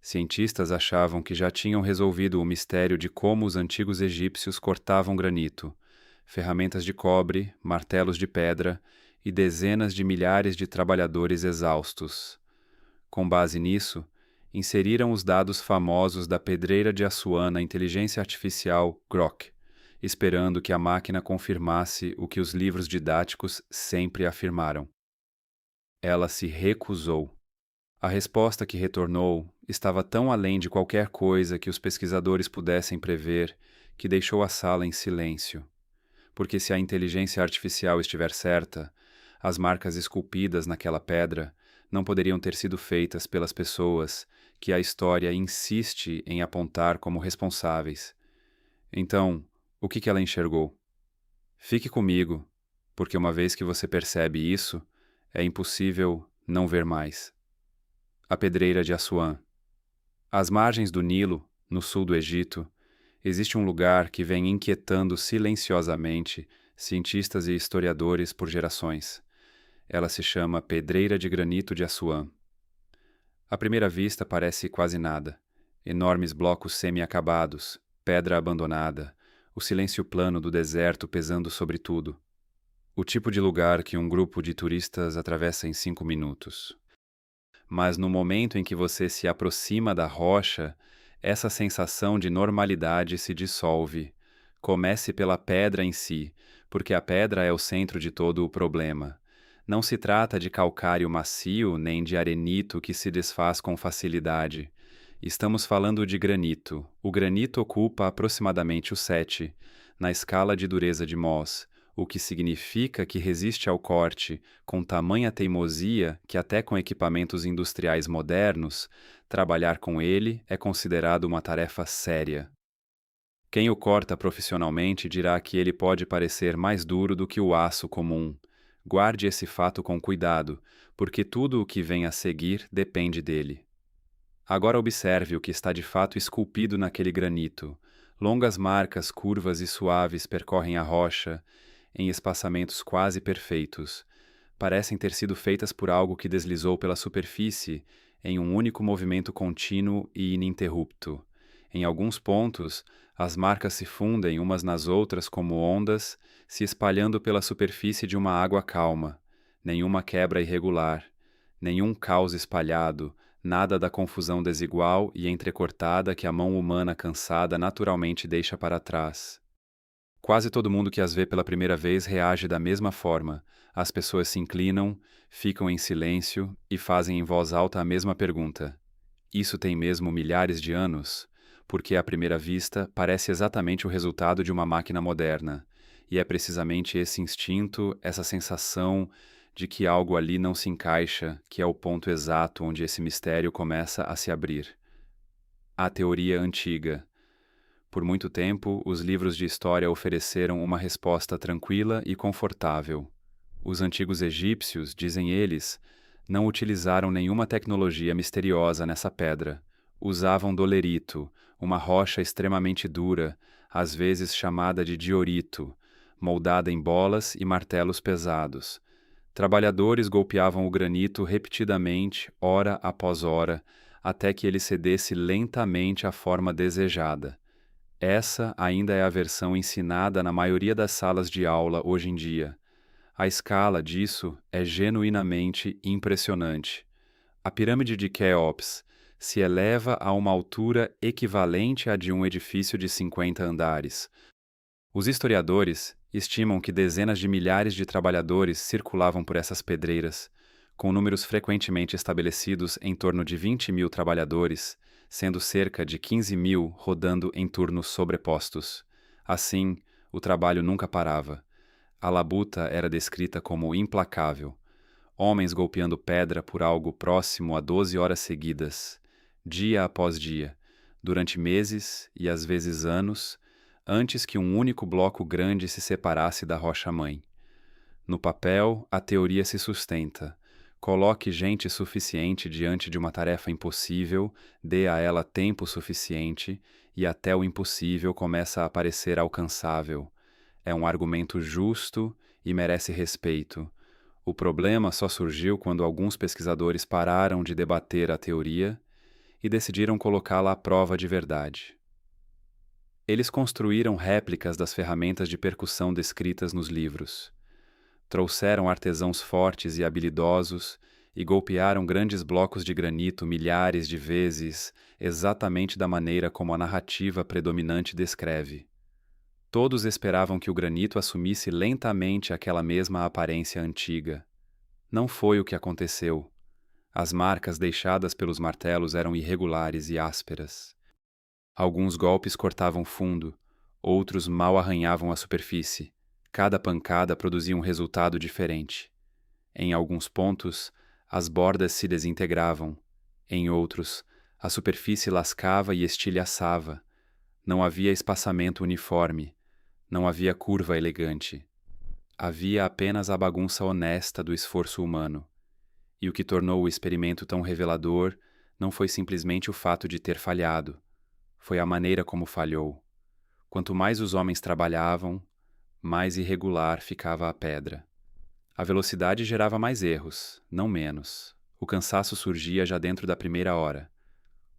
Cientistas achavam que já tinham resolvido o mistério de como os antigos egípcios cortavam granito, ferramentas de cobre, martelos de pedra e dezenas de milhares de trabalhadores exaustos. Com base nisso, inseriram os dados famosos da pedreira de Assuã na inteligência artificial Grok, esperando que a máquina confirmasse o que os livros didáticos sempre afirmaram. Ela se recusou. A resposta que retornou estava tão além de qualquer coisa que os pesquisadores pudessem prever que deixou a sala em silêncio. Porque se a inteligência artificial estiver certa, as marcas esculpidas naquela pedra não poderiam ter sido feitas pelas pessoas que a história insiste em apontar como responsáveis. Então, o que ela enxergou? Fique comigo, porque uma vez que você percebe isso, é impossível não ver mais. A pedreira de Assuã. Às margens do Nilo, no sul do Egito, existe um lugar que vem inquietando silenciosamente cientistas e historiadores por gerações. Ela se chama Pedreira de Granito de Assuã. À primeira vista parece quase nada. Enormes blocos semi-acabados, pedra abandonada, o silêncio plano do deserto pesando sobre tudo. O tipo de lugar que um grupo de turistas atravessa em 5 minutos. Mas no momento em que você se aproxima da rocha, essa sensação de normalidade se dissolve. Comece pela pedra em si, porque a pedra é o centro de todo o problema. Não se trata de calcário macio nem de arenito que se desfaz com facilidade. Estamos falando de granito. O granito ocupa aproximadamente o 7, na escala de dureza de Mohs, o que significa que resiste ao corte com tamanha teimosia que até com equipamentos industriais modernos, trabalhar com ele é considerado uma tarefa séria. Quem o corta profissionalmente dirá que ele pode parecer mais duro do que o aço comum. Guarde esse fato com cuidado, porque tudo o que vem a seguir depende dele. Agora observe o que está de fato esculpido naquele granito. Longas marcas curvas e suaves percorrem a rocha, em espaçamentos quase perfeitos. Parecem ter sido feitas por algo que deslizou pela superfície em um único movimento contínuo e ininterrupto. Em alguns pontos, as marcas se fundem umas nas outras como ondas, se espalhando pela superfície de uma água calma. Nenhuma quebra irregular, nenhum caos espalhado, nada da confusão desigual e entrecortada que a mão humana cansada naturalmente deixa para trás. Quase todo mundo que as vê pela primeira vez reage da mesma forma. As pessoas se inclinam, ficam em silêncio e fazem em voz alta a mesma pergunta. Isso tem mesmo milhares de anos? Porque à primeira vista parece exatamente o resultado de uma máquina moderna. E é precisamente esse instinto, essa sensação de que algo ali não se encaixa, que é o ponto exato onde esse mistério começa a se abrir. A teoria antiga. Por muito tempo, os livros de história ofereceram uma resposta tranquila e confortável. Os antigos egípcios, dizem eles, não utilizaram nenhuma tecnologia misteriosa nessa pedra. Usavam dolerito, uma rocha extremamente dura, às vezes chamada de diorito, moldada em bolas e martelos pesados. Trabalhadores golpeavam o granito repetidamente, hora após hora, até que ele cedesse lentamente à forma desejada. Essa ainda é a versão ensinada na maioria das salas de aula hoje em dia. A escala disso é genuinamente impressionante. A pirâmide de Quéops se eleva a uma altura equivalente à de um edifício de 50 andares. Os historiadores estimam que dezenas de milhares de trabalhadores circulavam por essas pedreiras, com números frequentemente estabelecidos em torno de 20.000 trabalhadores, sendo cerca de 15.000 rodando em turnos sobrepostos. Assim, o trabalho nunca parava. A labuta era descrita como implacável. Homens golpeando pedra por algo próximo a 12 horas seguidas, dia após dia, durante meses e às vezes anos, antes que um único bloco grande se separasse da rocha-mãe. No papel, a teoria se sustenta. Coloque gente suficiente diante de uma tarefa impossível, dê a ela tempo suficiente, e até o impossível começa a parecer alcançável. É um argumento justo e merece respeito. O problema só surgiu quando alguns pesquisadores pararam de debater a teoria e decidiram colocá-la à prova de verdade. Eles construíram réplicas das ferramentas de percussão descritas nos livros. Trouxeram artesãos fortes e habilidosos e golpearam grandes blocos de granito milhares de vezes, exatamente da maneira como a narrativa predominante descreve. Todos esperavam que o granito assumisse lentamente aquela mesma aparência antiga. Não foi o que aconteceu. As marcas deixadas pelos martelos eram irregulares e ásperas. Alguns golpes cortavam fundo, outros mal arranhavam a superfície. Cada pancada produzia um resultado diferente. Em alguns pontos, as bordas se desintegravam. Em outros, a superfície lascava e estilhaçava. Não havia espaçamento uniforme. Não havia curva elegante. Havia apenas a bagunça honesta do esforço humano. E o que tornou o experimento tão revelador não foi simplesmente o fato de ter falhado. Foi a maneira como falhou. Quanto mais os homens trabalhavam, mais irregular ficava a pedra. A velocidade gerava mais erros, não menos. O cansaço surgia já dentro da primeira hora.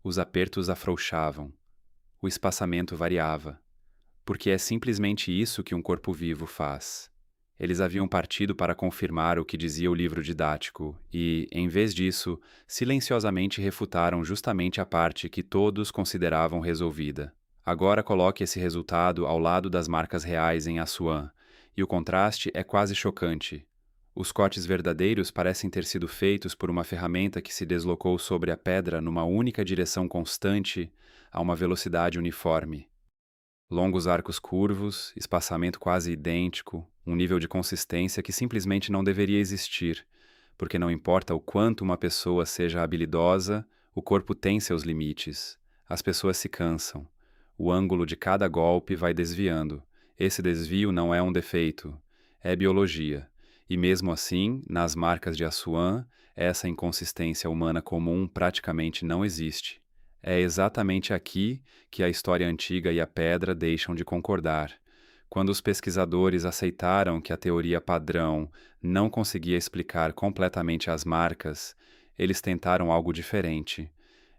Os apertos afrouxavam. O espaçamento variava. Porque é simplesmente isso que um corpo vivo faz. Eles haviam partido para confirmar o que dizia o livro didático e, em vez disso, silenciosamente refutaram justamente a parte que todos consideravam resolvida. Agora coloque esse resultado ao lado das marcas reais em Assuã, e o contraste é quase chocante. Os cortes verdadeiros parecem ter sido feitos por uma ferramenta que se deslocou sobre a pedra numa única direção constante a uma velocidade uniforme. Longos arcos curvos, espaçamento quase idêntico, um nível de consistência que simplesmente não deveria existir, porque não importa o quanto uma pessoa seja habilidosa, o corpo tem seus limites. As pessoas se cansam. O ângulo de cada golpe vai desviando. Esse desvio não é um defeito, é biologia. E mesmo assim, nas marcas de Assuã, essa inconsistência humana comum praticamente não existe. É exatamente aqui que a história antiga e a pedra deixam de concordar. Quando os pesquisadores aceitaram que a teoria padrão não conseguia explicar completamente as marcas, eles tentaram algo diferente.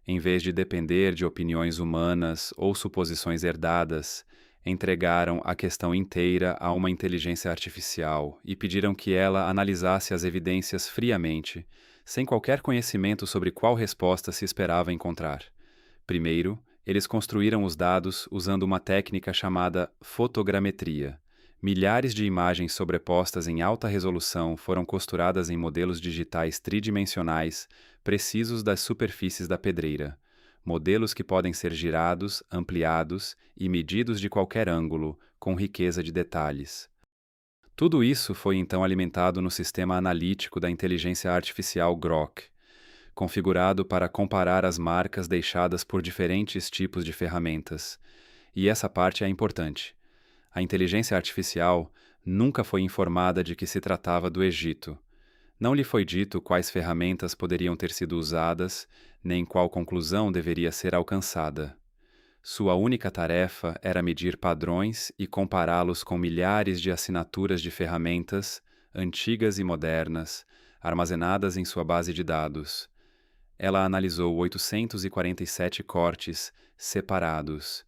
Em vez de depender de opiniões humanas ou suposições herdadas, entregaram a questão inteira a uma inteligência artificial e pediram que ela analisasse as evidências friamente, sem qualquer conhecimento sobre qual resposta se esperava encontrar. Primeiro, eles construíram os dados usando uma técnica chamada fotogrametria. Milhares de imagens sobrepostas em alta resolução foram costuradas em modelos digitais tridimensionais precisos das superfícies da pedreira. Modelos que podem ser girados, ampliados e medidos de qualquer ângulo, com riqueza de detalhes. Tudo isso foi então alimentado no sistema analítico da inteligência artificial Grok, configurado para comparar as marcas deixadas por diferentes tipos de ferramentas. E essa parte é importante. A inteligência artificial nunca foi informada de que se tratava do Egito. Não lhe foi dito quais ferramentas poderiam ter sido usadas, nem qual conclusão deveria ser alcançada. Sua única tarefa era medir padrões e compará-los com milhares de assinaturas de ferramentas, antigas e modernas, armazenadas em sua base de dados. Ela analisou 847 cortes separados.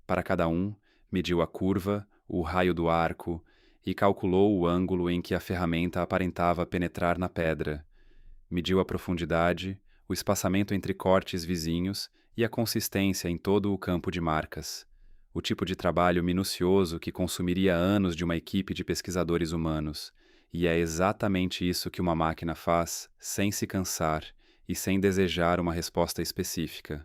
Para cada um, mediu a curva, o raio do arco e calculou o ângulo em que a ferramenta aparentava penetrar na pedra. Mediu a profundidade, o espaçamento entre cortes vizinhos e a consistência em todo o campo de marcas. O tipo de trabalho minucioso que consumiria anos de uma equipe de pesquisadores humanos. E é exatamente isso que uma máquina faz, sem se cansar e sem desejar uma resposta específica.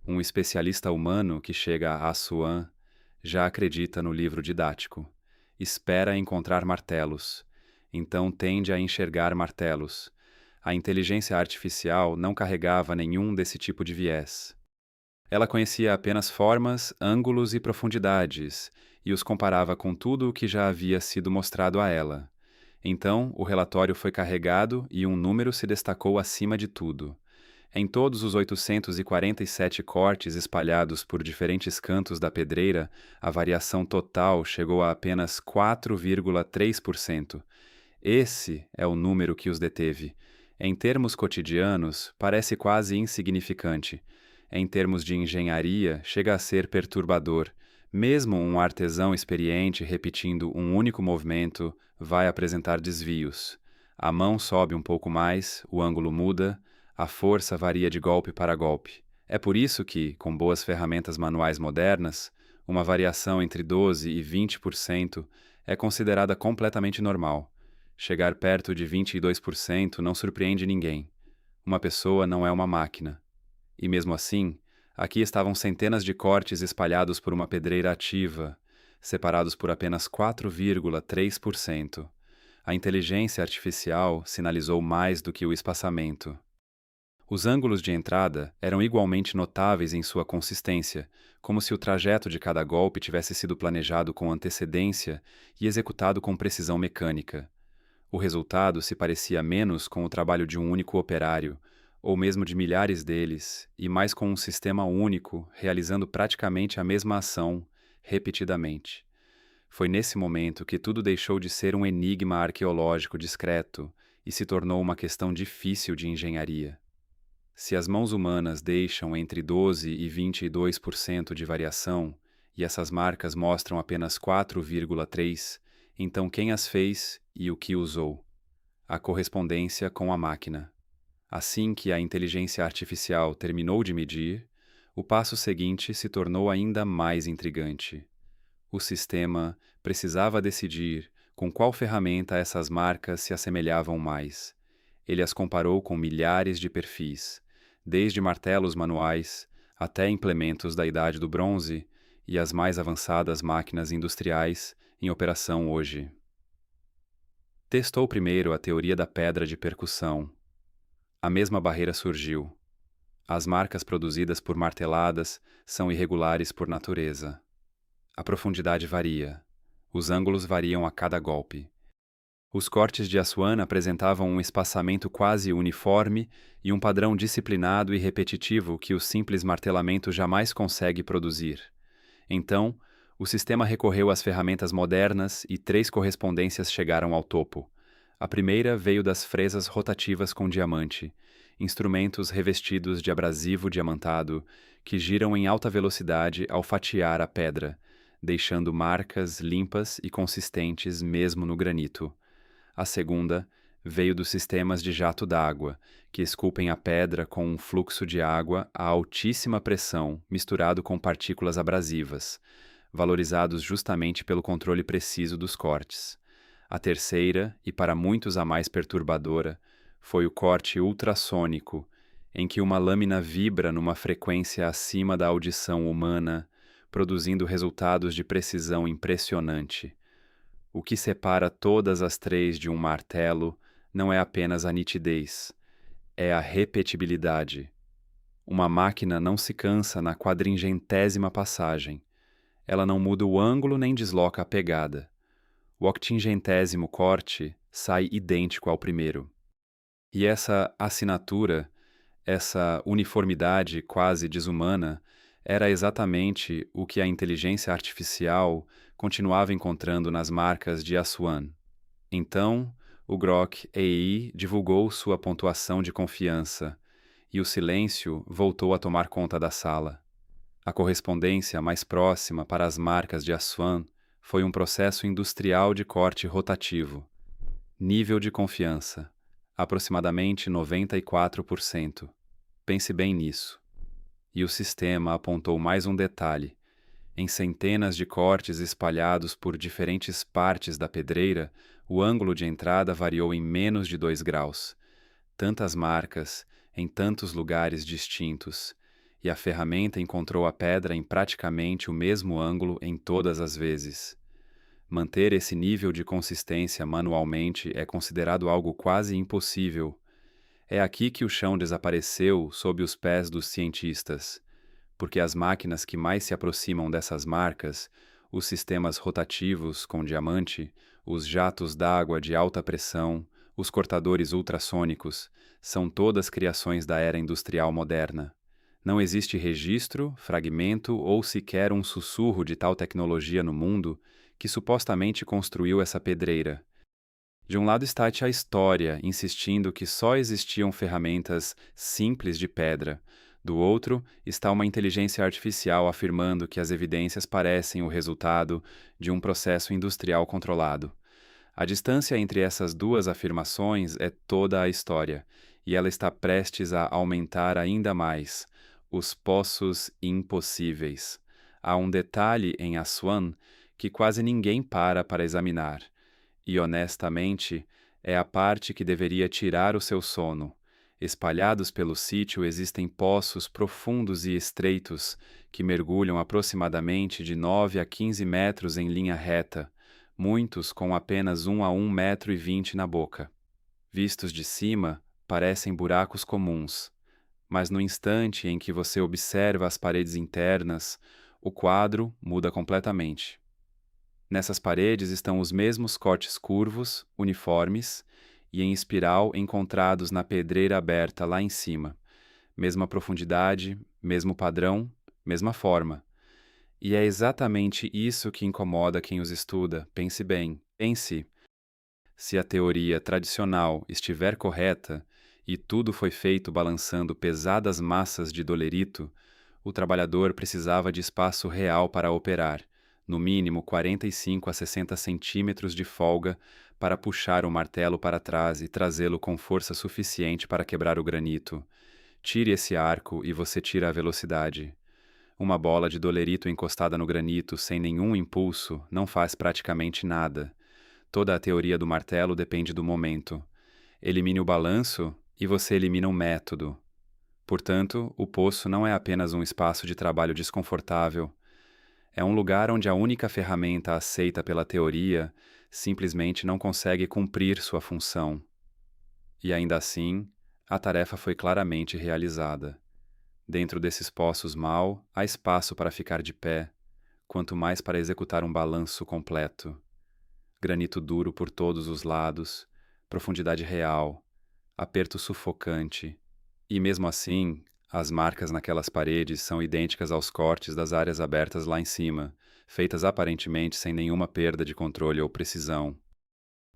Um especialista humano que chega a Assuã já acredita no livro didático. Espera encontrar martelos. Então tende a enxergar martelos. A inteligência artificial não carregava nenhum desse tipo de viés. Ela conhecia apenas formas, ângulos e profundidades, e os comparava com tudo o que já havia sido mostrado a ela. Então, o relatório foi carregado e um número se destacou acima de tudo. Em todos os 847 cortes espalhados por diferentes cantos da pedreira, a variação total chegou a apenas 4,3%. Esse é o número que os deteve. Em termos cotidianos, parece quase insignificante. Em termos de engenharia, chega a ser perturbador. Mesmo um artesão experiente repetindo um único movimento vai apresentar desvios. A mão sobe um pouco mais, o ângulo muda, a força varia de golpe para golpe. É por isso que, com boas ferramentas manuais modernas, uma variação entre 12 e 20% é considerada completamente normal. Chegar perto de 22% não surpreende ninguém. Uma pessoa não é uma máquina. E mesmo assim, aqui estavam centenas de cortes espalhados por uma pedreira ativa, separados por apenas 4,3%. A inteligência artificial sinalizou mais do que o espaçamento. Os ângulos de entrada eram igualmente notáveis em sua consistência, como se o trajeto de cada golpe tivesse sido planejado com antecedência e executado com precisão mecânica. O resultado se parecia menos com o trabalho de um único operário, ou mesmo de milhares deles, e mais com um sistema único, realizando praticamente a mesma ação, repetidamente. Foi nesse momento que tudo deixou de ser um enigma arqueológico discreto e se tornou uma questão difícil de engenharia. Se as mãos humanas deixam entre 12 e 22% de variação, e essas marcas mostram apenas 4,3%, então quem as fez e o que usou? A correspondência com a máquina. Assim que a inteligência artificial terminou de medir, o passo seguinte se tornou ainda mais intrigante. O sistema precisava decidir com qual ferramenta essas marcas se assemelhavam mais. Ele as comparou com milhares de perfis, desde martelos manuais até implementos da Idade do Bronze e as mais avançadas máquinas industriais em operação hoje. Testou primeiro a teoria da pedra de percussão. A mesma barreira surgiu. As marcas produzidas por marteladas são irregulares por natureza. A profundidade varia. Os ângulos variam a cada golpe. Os cortes de Aswan apresentavam um espaçamento quase uniforme e um padrão disciplinado e repetitivo que o simples martelamento jamais consegue produzir. Então, o sistema recorreu às ferramentas modernas e 3 correspondências chegaram ao topo. A primeira veio das fresas rotativas com diamante, instrumentos revestidos de abrasivo diamantado que giram em alta velocidade ao fatiar a pedra, deixando marcas limpas e consistentes mesmo no granito. A segunda veio dos sistemas de jato d'água, que esculpem a pedra com um fluxo de água a altíssima pressão misturado com partículas abrasivas, valorizados justamente pelo controle preciso dos cortes. A terceira, e para muitos a mais perturbadora, foi o corte ultrassônico, em que uma lâmina vibra numa frequência acima da audição humana, produzindo resultados de precisão impressionante. O que separa todas as 3 de um martelo não é apenas a nitidez, é a repetibilidade. Uma máquina não se cansa na 400ª passagem. Ela não muda o ângulo nem desloca a pegada. O 800º corte sai idêntico ao primeiro. E essa assinatura, essa uniformidade quase desumana, era exatamente o que a inteligência artificial continuava encontrando nas marcas de Aswan. Então, o Grok AI divulgou sua pontuação de confiança, e o silêncio voltou a tomar conta da sala. A correspondência mais próxima para as marcas de Aswan foi um processo industrial de corte rotativo. Nível de confiança, aproximadamente 94%. Pense bem nisso. E o sistema apontou mais um detalhe. Em centenas de cortes espalhados por diferentes partes da pedreira, o ângulo de entrada variou em menos de 2 graus. Tantas marcas, em tantos lugares distintos, e a ferramenta encontrou a pedra em praticamente o mesmo ângulo em todas as vezes. Manter esse nível de consistência manualmente é considerado algo quase impossível. É aqui que o chão desapareceu sob os pés dos cientistas, porque as máquinas que mais se aproximam dessas marcas, os sistemas rotativos com diamante, os jatos d'água de alta pressão, os cortadores ultrassônicos, são todas criações da era industrial moderna. Não existe registro, fragmento ou sequer um sussurro de tal tecnologia no mundo que supostamente construiu essa pedreira. De um lado está a história, insistindo que só existiam ferramentas simples de pedra. Do outro, está uma inteligência artificial afirmando que as evidências parecem o resultado de um processo industrial controlado. A distância entre essas duas afirmações é toda a história, e ela está prestes a aumentar ainda mais. Os poços impossíveis. Há um detalhe em Aswan que quase ninguém para examinar, e honestamente, é a parte que deveria tirar o seu sono. Espalhados pelo sítio existem poços profundos e estreitos que mergulham aproximadamente de 9 a 15 metros em linha reta, muitos com apenas 1 a 1,20 m na boca. Vistos de cima, parecem buracos comuns, mas no instante em que você observa as paredes internas, o quadro muda completamente. Nessas paredes estão os mesmos cortes curvos, uniformes e em espiral encontrados na pedreira aberta lá em cima. Mesma profundidade, mesmo padrão, mesma forma. E é exatamente isso que incomoda quem os estuda. Pense bem, pense. Se a teoria tradicional estiver correta e tudo foi feito balançando pesadas massas de dolerito, o trabalhador precisava de espaço real para operar, no mínimo 45 a 60 centímetros de folga para puxar o martelo para trás e trazê-lo com força suficiente para quebrar o granito. Tire esse arco e você tira a velocidade. Uma bola de dolerito encostada no granito sem nenhum impulso não faz praticamente nada. Toda a teoria do martelo depende do momento. Elimine o balanço e você elimina o método. Portanto, o poço não é apenas um espaço de trabalho desconfortável. É um lugar onde a única ferramenta aceita pela teoria simplesmente não consegue cumprir sua função. E ainda assim, a tarefa foi claramente realizada. Dentro desses poços mal, há espaço para ficar de pé, quanto mais para executar um balanço completo. Granito duro por todos os lados, profundidade real, aperto sufocante. E mesmo assim, as marcas naquelas paredes são idênticas aos cortes das áreas abertas lá em cima, feitas aparentemente sem nenhuma perda de controle ou precisão.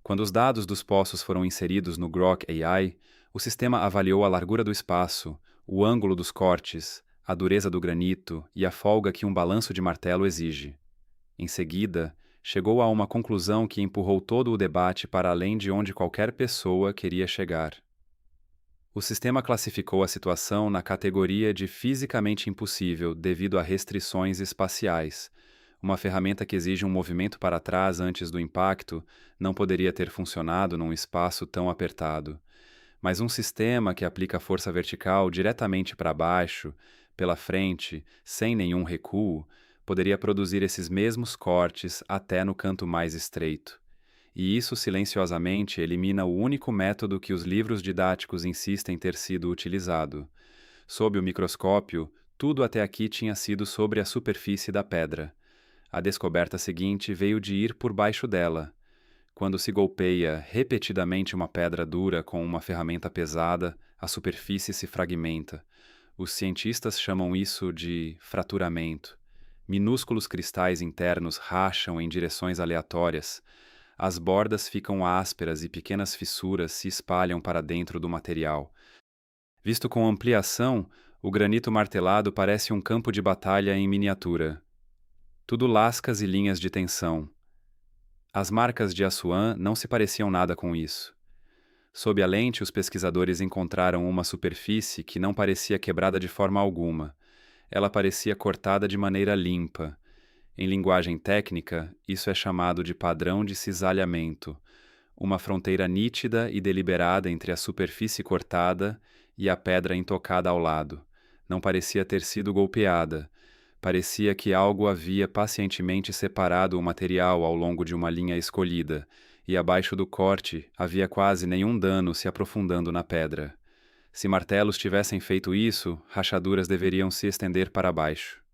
Quando os dados dos poços foram inseridos no Grok AI, o sistema avaliou a largura do espaço, o ângulo dos cortes, a dureza do granito e a folga que um balanço de martelo exige. Em seguida, chegou a uma conclusão que empurrou todo o debate para além de onde qualquer pessoa queria chegar. O sistema classificou a situação na categoria de fisicamente impossível devido a restrições espaciais. Uma ferramenta que exige um movimento para trás antes do impacto não poderia ter funcionado num espaço tão apertado. Mas um sistema que aplica força vertical diretamente para baixo, pela frente, sem nenhum recuo, poderia produzir esses mesmos cortes até no canto mais estreito. E isso silenciosamente elimina o único método que os livros didáticos insistem ter sido utilizado. Sob o microscópio, tudo até aqui tinha sido sobre a superfície da pedra. A descoberta seguinte veio de ir por baixo dela. Quando se golpeia repetidamente uma pedra dura com uma ferramenta pesada, a superfície se fragmenta. Os cientistas chamam isso de fraturamento. Minúsculos cristais internos racham em direções aleatórias. As bordas ficam ásperas e pequenas fissuras se espalham para dentro do material. Visto com ampliação, o granito martelado parece um campo de batalha em miniatura. Tudo lascas e linhas de tensão. As marcas de Assuan não se pareciam nada com isso. Sob a lente, os pesquisadores encontraram uma superfície que não parecia quebrada de forma alguma. Ela parecia cortada de maneira limpa. Em linguagem técnica, isso é chamado de padrão de cisalhamento, uma fronteira nítida e deliberada entre a superfície cortada e a pedra intocada ao lado. Não parecia ter sido golpeada. Parecia que algo havia pacientemente separado o material ao longo de uma linha escolhida, e abaixo do corte havia quase nenhum dano se aprofundando na pedra. Se martelos tivessem feito isso, rachaduras deveriam se estender para baixo.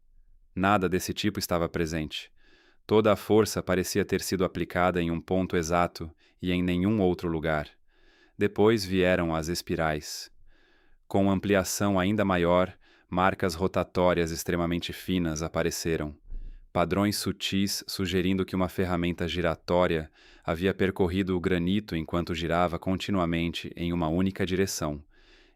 Nada desse tipo estava presente. Toda a força parecia ter sido aplicada em um ponto exato e em nenhum outro lugar. Depois vieram as espirais. Com ampliação ainda maior, marcas rotatórias extremamente finas apareceram. Padrões sutis sugerindo que uma ferramenta giratória havia percorrido o granito enquanto girava continuamente em uma única direção.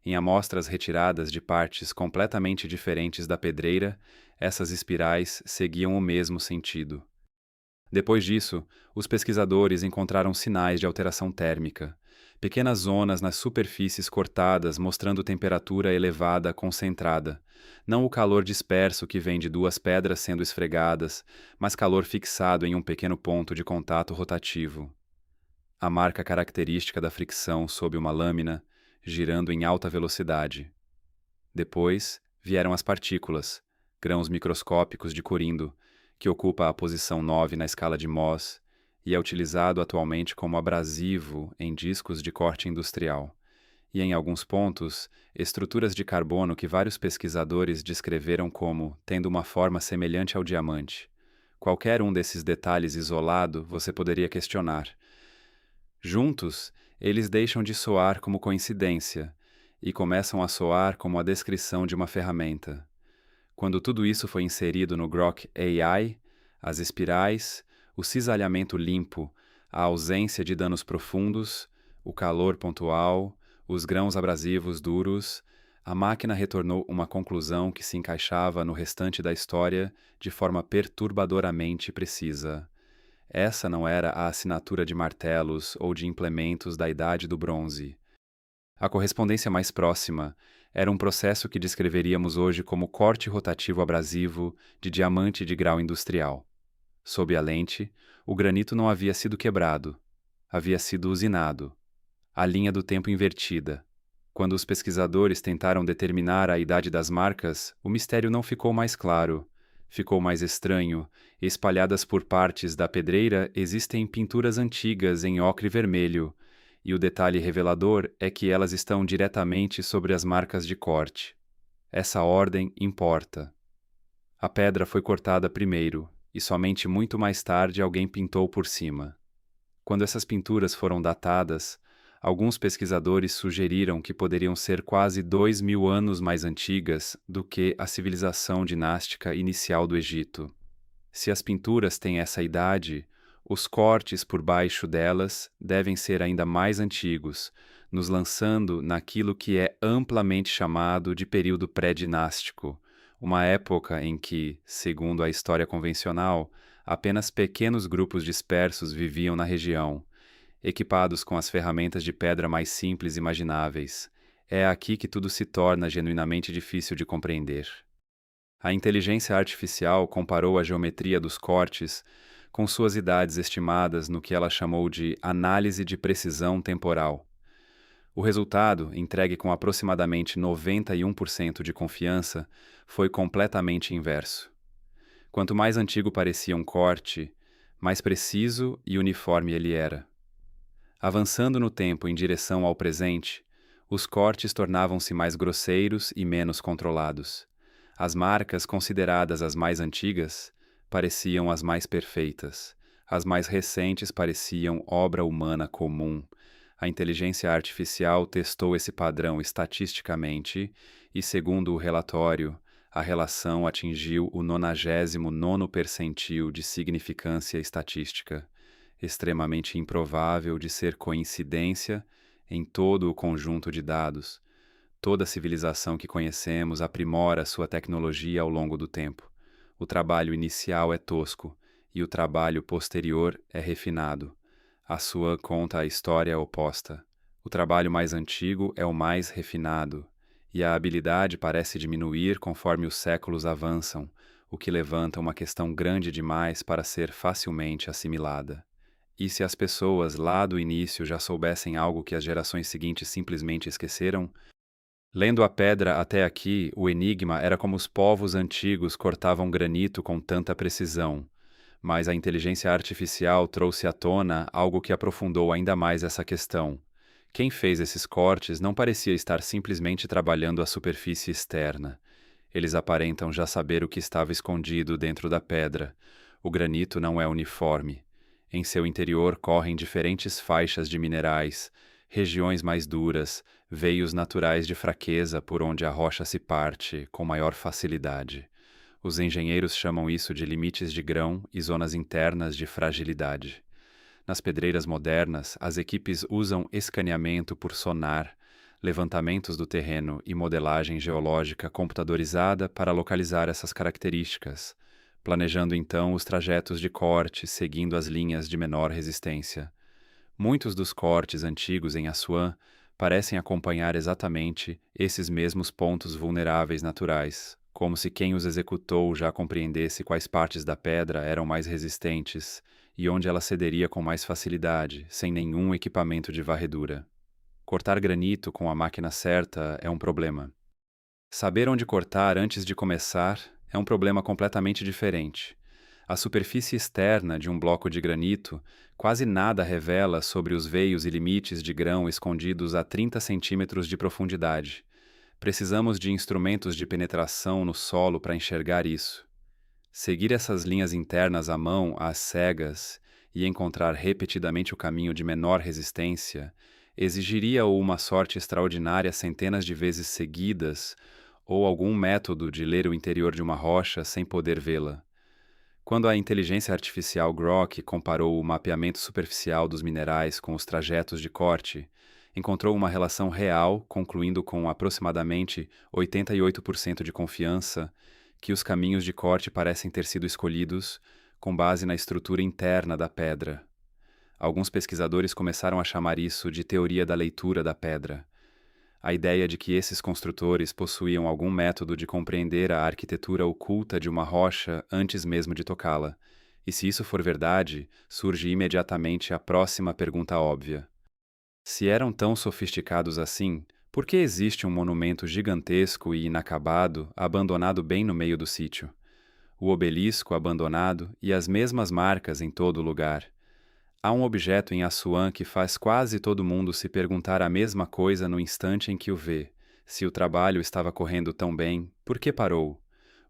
Em amostras retiradas de partes completamente diferentes da pedreira, essas espirais seguiam o mesmo sentido. Depois disso, os pesquisadores encontraram sinais de alteração térmica. Pequenas zonas nas superfícies cortadas mostrando temperatura elevada concentrada. Não o calor disperso que vem de duas pedras sendo esfregadas, mas calor fixado em um pequeno ponto de contato rotativo. A marca característica da fricção sob uma lâmina, girando em alta velocidade. Depois, vieram as partículas, grãos microscópicos de corindo, que ocupa a posição 9 na escala de Mohs e é utilizado atualmente como abrasivo em discos de corte industrial. E em alguns pontos, estruturas de carbono que vários pesquisadores descreveram como tendo uma forma semelhante ao diamante. Qualquer um desses detalhes isolado você poderia questionar. Juntos, eles deixam de soar como coincidência e começam a soar como a descrição de uma ferramenta. Quando tudo isso foi inserido no Grok AI, as espirais, o cisalhamento limpo, a ausência de danos profundos, o calor pontual, os grãos abrasivos duros, a máquina retornou uma conclusão que se encaixava no restante da história de forma perturbadoramente precisa. Essa não era a assinatura de martelos ou de implementos da Idade do Bronze. A correspondência mais próxima era um processo que descreveríamos hoje como corte rotativo abrasivo de diamante de grau industrial. Sob a lente, o granito não havia sido quebrado, havia sido usinado. A linha do tempo invertida. Quando os pesquisadores tentaram determinar a idade das marcas, o mistério não ficou mais claro. Ficou mais estranho. Espalhadas por partes da pedreira existem pinturas antigas em ocre vermelho, e o detalhe revelador é que elas estão diretamente sobre as marcas de corte. Essa ordem importa. A pedra foi cortada primeiro, e somente muito mais tarde alguém pintou por cima. Quando essas pinturas foram datadas, alguns pesquisadores sugeriram que poderiam ser quase 2.000 anos mais antigas do que a civilização dinástica inicial do Egito. Se as pinturas têm essa idade, os cortes por baixo delas devem ser ainda mais antigos, nos lançando naquilo que é amplamente chamado de período pré-dinástico, uma época em que, segundo a história convencional, apenas pequenos grupos dispersos viviam na região, equipados com as ferramentas de pedra mais simples imagináveis. É aqui que tudo se torna genuinamente difícil de compreender. A inteligência artificial comparou a geometria dos cortes com suas idades estimadas no que ela chamou de análise de precisão temporal. O resultado, entregue com aproximadamente 91% de confiança, foi completamente inverso. Quanto mais antigo parecia um corte, mais preciso e uniforme ele era. Avançando no tempo em direção ao presente, os cortes tornavam-se mais grosseiros e menos controlados. As marcas consideradas as mais antigas pareciam as mais perfeitas. As mais recentes pareciam obra humana comum. A inteligência artificial testou esse padrão estatisticamente e, segundo o relatório, a relação atingiu o 99º percentil de significância estatística, extremamente improvável de ser coincidência em todo o conjunto de dados. Toda civilização que conhecemos aprimora sua tecnologia ao longo do tempo. O trabalho inicial é tosco e o trabalho posterior é refinado. A sua conta a história oposta. O trabalho mais antigo é o mais refinado, e a habilidade parece diminuir conforme os séculos avançam, o que levanta uma questão grande demais para ser facilmente assimilada. E se as pessoas lá do início já soubessem algo que as gerações seguintes simplesmente esqueceram? Lendo a pedra até aqui, o enigma era como os povos antigos cortavam granito com tanta precisão, mas a inteligência artificial trouxe à tona algo que aprofundou ainda mais essa questão. Quem fez esses cortes não parecia estar simplesmente trabalhando a superfície externa. Eles aparentam já saber o que estava escondido dentro da pedra. O granito não é uniforme. Em seu interior correm diferentes faixas de minerais, regiões mais duras, veios naturais de fraqueza por onde a rocha se parte com maior facilidade. Os engenheiros chamam isso de limites de grão e zonas internas de fragilidade. Nas pedreiras modernas, as equipes usam escaneamento por sonar, levantamentos do terreno e modelagem geológica computadorizada para localizar essas características, planejando então os trajetos de corte seguindo as linhas de menor resistência. Muitos dos cortes antigos em Assuã parecem acompanhar exatamente esses mesmos pontos vulneráveis naturais, como se quem os executou já compreendesse quais partes da pedra eram mais resistentes e onde ela cederia com mais facilidade, sem nenhum equipamento de varredura. Cortar granito com a máquina certa é um problema. Saber onde cortar antes de começar é um problema completamente diferente. A superfície externa de um bloco de granito quase nada revela sobre os veios e limites de grão escondidos a 30 centímetros de profundidade. Precisamos de instrumentos de penetração no solo para enxergar isso. Seguir essas linhas internas à mão, às cegas, e encontrar repetidamente o caminho de menor resistência exigiria ou uma sorte extraordinária centenas de vezes seguidas, ou algum método de ler o interior de uma rocha sem poder vê-la. Quando a inteligência artificial Grok comparou o mapeamento superficial dos minerais com os trajetos de corte, encontrou uma relação real, concluindo com aproximadamente 88% de confiança que os caminhos de corte parecem ter sido escolhidos com base na estrutura interna da pedra. Alguns pesquisadores começaram a chamar isso de teoria da leitura da pedra. A ideia de que esses construtores possuíam algum método de compreender a arquitetura oculta de uma rocha antes mesmo de tocá-la. E se isso for verdade, surge imediatamente a próxima pergunta óbvia. Se eram tão sofisticados assim, por que existe um monumento gigantesco e inacabado abandonado bem no meio do sítio? O obelisco abandonado e as mesmas marcas em todo o lugar. Há um objeto em Assuã que faz quase todo mundo se perguntar a mesma coisa no instante em que o vê. Se o trabalho estava correndo tão bem, por que parou?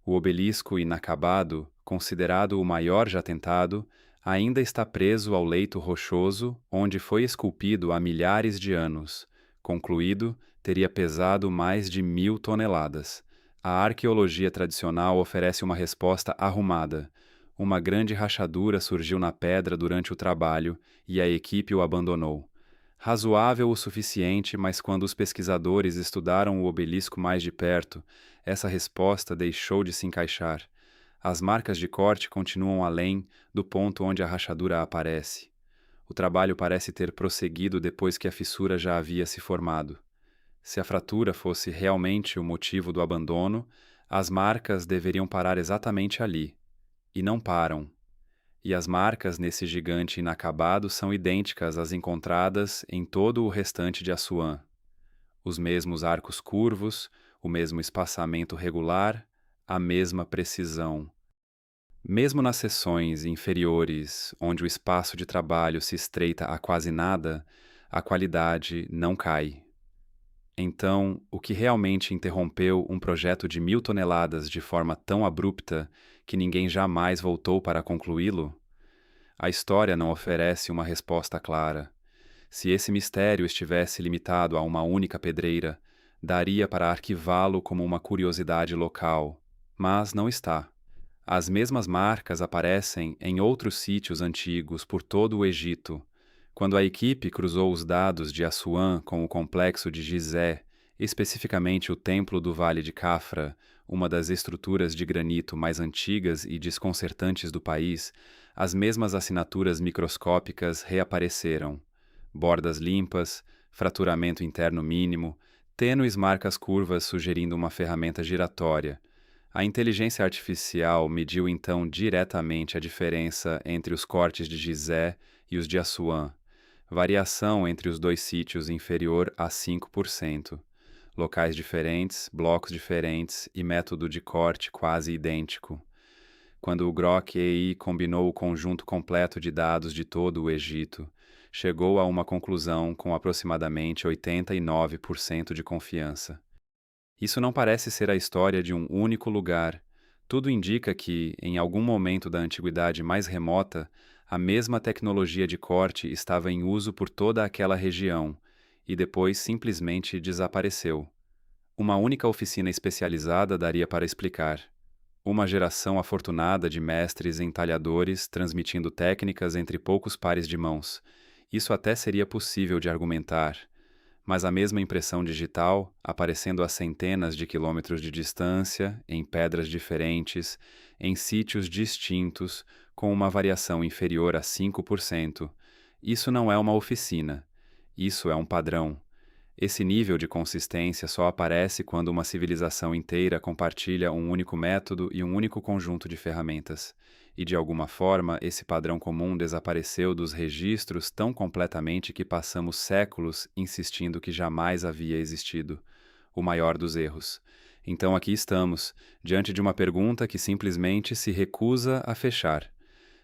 O obelisco inacabado, considerado o maior já tentado, ainda está preso ao leito rochoso onde foi esculpido há milhares de anos. Concluído, teria pesado mais de 1.000 toneladas. A arqueologia tradicional oferece uma resposta arrumada. Uma grande rachadura surgiu na pedra durante o trabalho e a equipe o abandonou. Razoável o suficiente, mas quando os pesquisadores estudaram o obelisco mais de perto, essa resposta deixou de se encaixar. As marcas de corte continuam além do ponto onde a rachadura aparece. O trabalho parece ter prosseguido depois que a fissura já havia se formado. Se a fratura fosse realmente o motivo do abandono, as marcas deveriam parar exatamente ali. E não param. E as marcas nesse gigante inacabado são idênticas às encontradas em todo o restante de Assuã. Os mesmos arcos curvos, o mesmo espaçamento regular, a mesma precisão. Mesmo nas seções inferiores, onde o espaço de trabalho se estreita a quase nada, a qualidade não cai. Então, o que realmente interrompeu um projeto de 1.000 toneladas de forma tão abrupta que ninguém jamais voltou para concluí-lo? A história não oferece uma resposta clara. Se esse mistério estivesse limitado a uma única pedreira, daria para arquivá-lo como uma curiosidade local. Mas não está. As mesmas marcas aparecem em outros sítios antigos por todo o Egito. Quando a equipe cruzou os dados de Assuã com o complexo de Gizé, especificamente o Templo do Vale de Cafra, uma das estruturas de granito mais antigas e desconcertantes do país, as mesmas assinaturas microscópicas reapareceram. Bordas limpas, fraturamento interno mínimo, tênues marcas curvas sugerindo uma ferramenta giratória. A inteligência artificial mediu então diretamente a diferença entre os cortes de Gizé e os de Assuã. Variação entre os dois sítios inferior a 5%. Locais diferentes, blocos diferentes e método de corte quase idêntico. Quando o Grok AI combinou o conjunto completo de dados de todo o Egito, chegou a uma conclusão com aproximadamente 89% de confiança. Isso não parece ser a história de um único lugar. Tudo indica que, em algum momento da antiguidade mais remota, a mesma tecnologia de corte estava em uso por toda aquela região, e depois simplesmente desapareceu. Uma única oficina especializada daria para explicar. Uma geração afortunada de mestres entalhadores transmitindo técnicas entre poucos pares de mãos. Isso até seria possível de argumentar. mas a mesma impressão digital, aparecendo a centenas de quilômetros de distância, em pedras diferentes, em sítios distintos, com uma variação inferior a 5%, isso não é uma oficina. Isso é um padrão. Esse nível de consistência só aparece quando uma civilização inteira compartilha um único método e um único conjunto de ferramentas. E de alguma forma, esse padrão comum desapareceu dos registros tão completamente que passamos séculos insistindo que jamais havia existido. O maior dos erros. Então aqui estamos, diante de uma pergunta que simplesmente se recusa a fechar.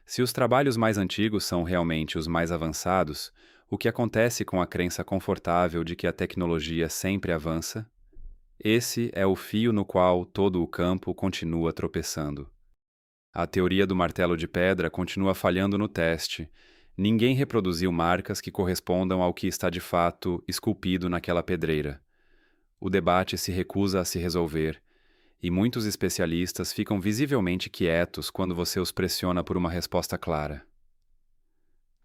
Se os trabalhos mais antigos são realmente os mais avançados, o que acontece com a crença confortável de que a tecnologia sempre avança? Esse é o fio no qual todo o campo continua tropeçando. A teoria do martelo de pedra continua falhando no teste. Ninguém reproduziu marcas que correspondam ao que está de fato esculpido naquela pedreira. O debate se recusa a se resolver, e muitos especialistas ficam visivelmente quietos quando você os pressiona por uma resposta clara.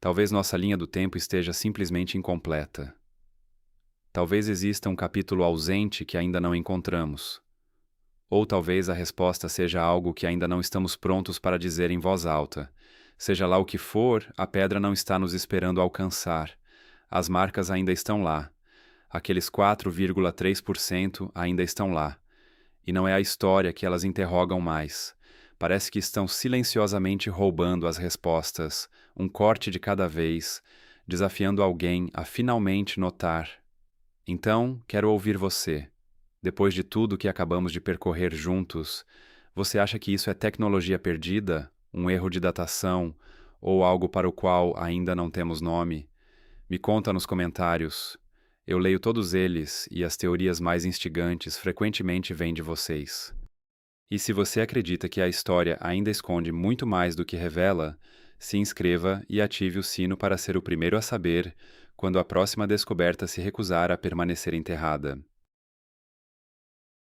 Talvez nossa linha do tempo esteja simplesmente incompleta. Talvez exista um capítulo ausente que ainda não encontramos. Ou talvez a resposta seja algo que ainda não estamos prontos para dizer em voz alta. Seja lá o que for, a pedra não está nos esperando alcançar. As marcas ainda estão lá. Aqueles 4,3% ainda estão lá. E não é a história que elas interrogam mais. Parece que estão silenciosamente roubando as respostas, um corte de cada vez, desafiando alguém a finalmente notar. Então, quero ouvir você. Depois de tudo que acabamos de percorrer juntos, você acha que isso é tecnologia perdida, um erro de datação ou algo para o qual ainda não temos nome? Me conta nos comentários. Eu leio todos eles e as teorias mais instigantes frequentemente vêm de vocês. E se você acredita que a história ainda esconde muito mais do que revela, se inscreva e ative o sino para ser o primeiro a saber quando a próxima descoberta se recusar a permanecer enterrada.